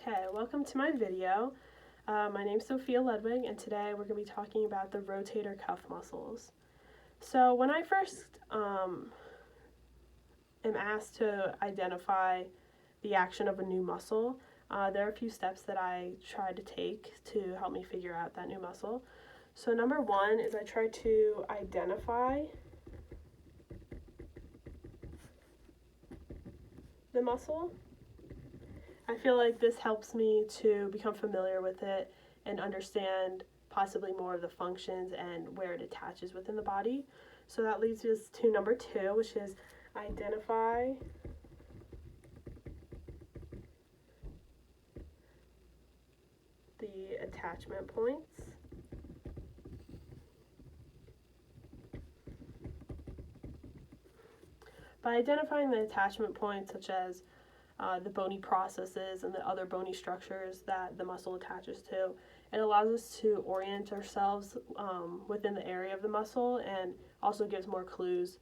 Okay, welcome to my video. My name's Sofia Ludwig, and today we're going to be talking about the rotator cuff muscles. So when I first am asked to identify the action of a new muscle, there are a few steps that I try to take to help me figure out that new muscle. So number one is I try to identify the muscle. I feel like this helps me to become familiar with it and understand possibly more of the functions and where it attaches within the body. So that leads us to number two, which is identify the attachment points. By identifying the attachment points, such as the bony processes and the other bony structures that the muscle attaches to, it allows us to orient ourselves within the area of the muscle and also gives more clues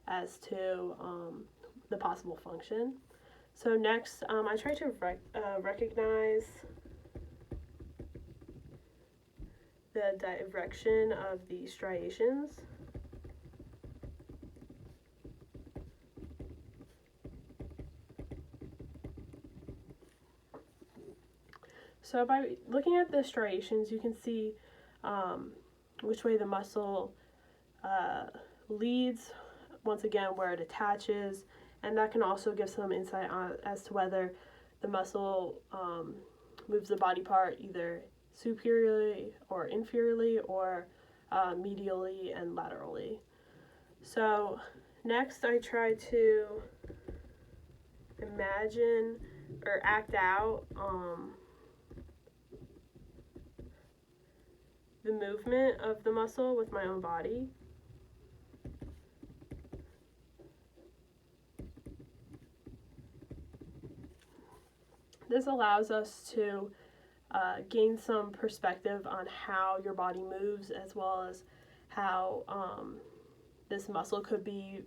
as to the possible function. So next, I try to recognize the direction of the striations. So by looking at the striations, you can see which way the muscle leads, once again, where it attaches, and that can also give some insight as to whether the muscle moves the body part either superiorly or inferiorly or medially and laterally. So next I try to imagine or act out the movement of the muscle with my own body. This allows us to gain some perspective on how your body moves, as well as how this muscle could be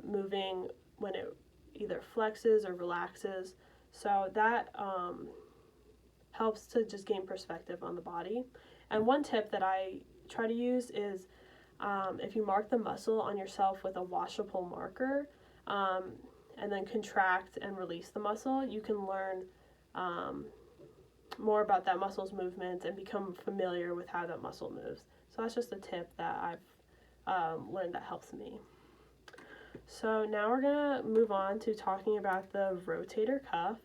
moving when it either flexes or relaxes. So that helps to just gain perspective on the body. And one tip that I try to use is if you mark the muscle on yourself with a washable marker and then contract and release the muscle, you can learn more about that muscle's movements and become familiar with how that muscle moves. So that's just a tip that I've learned that helps me. So now we're going to move on to talking about the rotator cuff.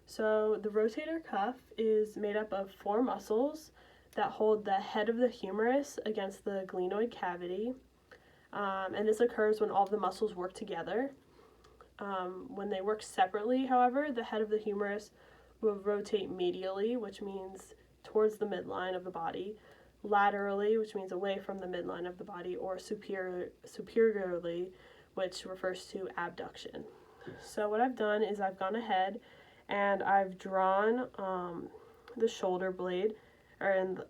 So the rotator cuff is made up of four muscles that hold the head of the humerus against the glenoid cavity. And this occurs when all of the muscles work together. When they work separately, however, the head of the humerus will rotate medially, which means towards the midline of the body, laterally, which means away from the midline of the body, or superiorly, which refers to abduction. So what I've done is I've gone ahead and I've drawn the shoulder blade and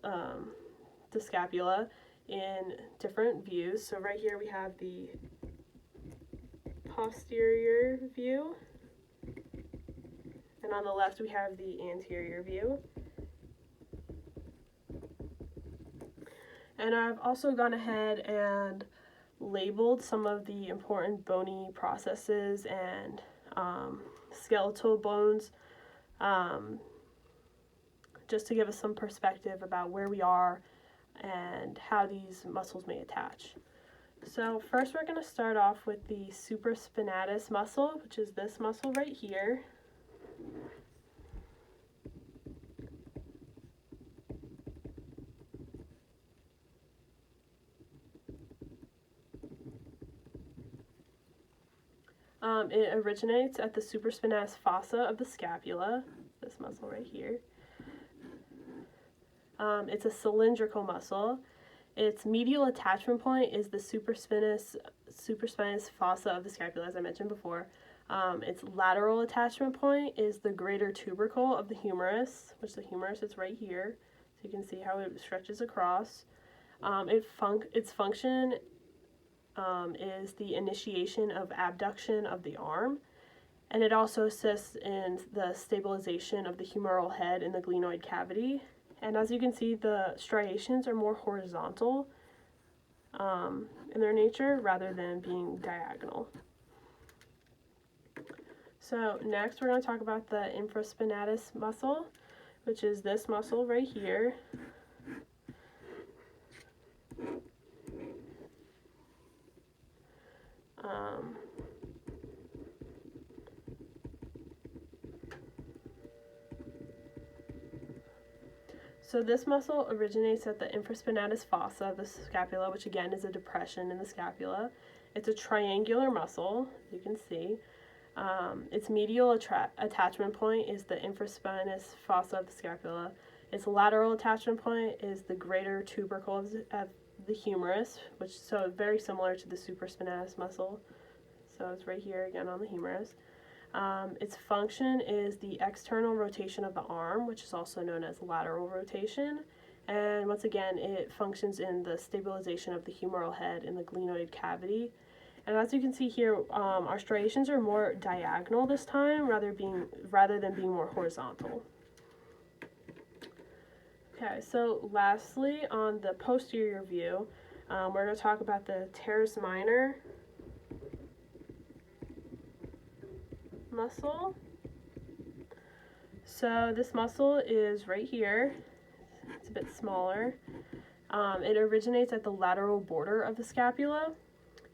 the scapula in different views. So right here we have the posterior view, and on the left we have the anterior view. And I've also gone ahead and labeled some of the important bony processes and skeletal bones, just to give us some perspective about where we are and how these muscles may attach. So first we're going to start off with the supraspinatus muscle, which is this muscle right here. It originates at the supraspinatus fossa of the scapula, this muscle right here. It's a cylindrical muscle. Its medial attachment point is the supraspinatus fossa of the scapula, as I mentioned before. Its lateral attachment point is the greater tubercle of the humerus, which the humerus is right here. So you can see how it stretches across. Its function is the initiation of abduction of the arm, and it also assists in the stabilization of the humeral head in the glenoid cavity. And as you can see, the striations are more horizontal in their nature rather than being diagonal. So next we're going to talk about the infraspinatus muscle, which is this muscle right here. So this muscle originates at the infraspinatus fossa of the scapula, which again is a depression in the scapula. It's a triangular muscle, you can see. Its medial attachment point is the infraspinatus fossa of the scapula. Its lateral attachment point is the greater tubercle of the humerus, which is so very similar to the supraspinatus muscle. So it's right here again on the humerus. Its function is the external rotation of the arm, which is also known as lateral rotation. And once again, it functions in the stabilization of the humeral head in the glenoid cavity. And as you can see here, our striations are more diagonal this time rather than being more horizontal. Okay, so lastly, on the posterior view, we're going to talk about the teres minor muscle. So this muscle is right here. It's a bit smaller. It originates at the lateral border of the scapula,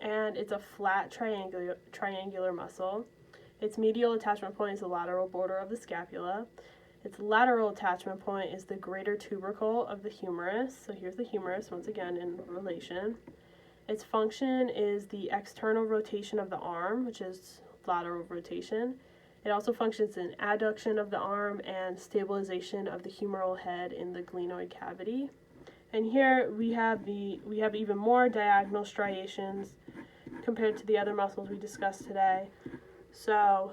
and it's a flat triangular muscle. Its medial attachment point is the lateral border of the scapula. Its lateral attachment point is the greater tubercle of the humerus. So here's the humerus once again in relation. Its function is the external rotation of the arm, which is lateral rotation. It also functions in adduction of the arm and stabilization of the humeral head in the glenoid cavity. And here we have even more diagonal striations compared to the other muscles we discussed today. So,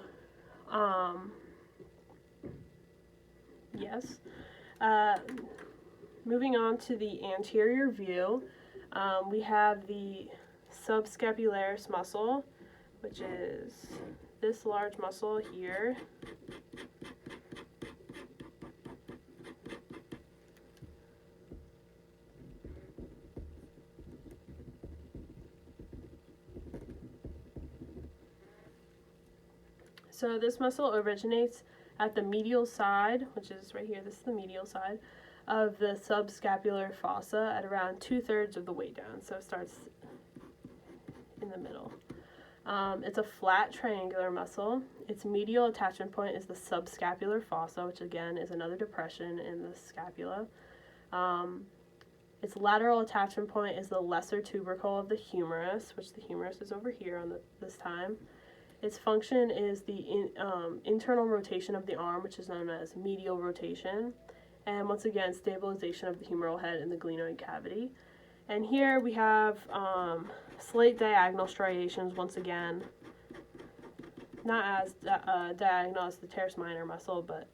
yes. Moving on to the anterior view, we have the subscapularis muscle, which is this large muscle here. So this muscle originates at the medial side, which is right here, this is the medial side, of the subscapular fossa at around 2/3 of the way down. So it starts in the middle. It's a flat triangular muscle. Its medial attachment point is the subscapular fossa, which again is another depression in the scapula. Its lateral attachment point is the lesser tubercle of the humerus, which the humerus is over here on this time. Its function is the internal rotation of the arm, which is known as medial rotation. And once again, stabilization of the humeral head in the glenoid cavity. And here we have slight diagonal striations once again. Not as diagonal as the teres minor muscle, but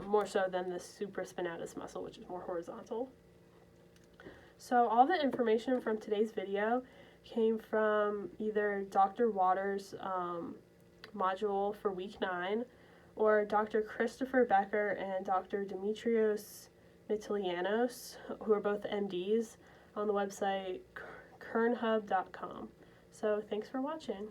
more so than the supraspinatus muscle, which is more horizontal. So all the information from today's video came from either Dr. Waters' module for week 9 or Dr. Christopher Becker and Dr. Dimitrios Mitilianos, who are both MDs, on the website kernhub.com. So thanks for watching.